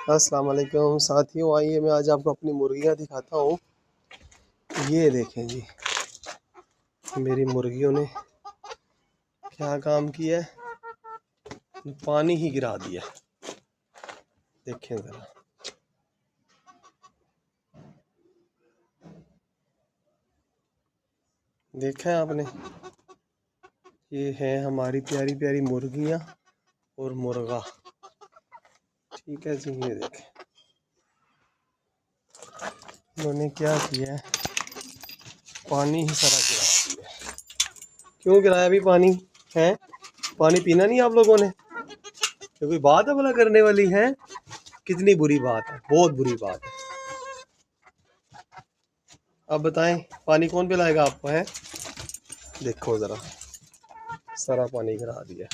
अस्सलाम वालेकुम साथियों, आइए मैं आज आपको अपनी मुर्गियां दिखाता हूँ। ये देखें जी, मेरी मुर्गियों ने क्या काम किया है, पानी ही गिरा दिया। देखें ज़रा, देखा है आपने? ये है हमारी प्यारी प्यारी मुर्गियां और मुर्गा। ठीक है जी, ये देखें उन्होंने क्या किया है, पानी ही सारा गिरा दिया। क्यों गिराया भी पानी है? पानी पीना नहीं आप लोगों ने? तो कोई बात है भला करने वाली है? कितनी बुरी बात है, बहुत बुरी बात है। अब बताएं, पानी कौन पिलाएगा आपको है? देखो ज़रा, सारा पानी गिरा दिया।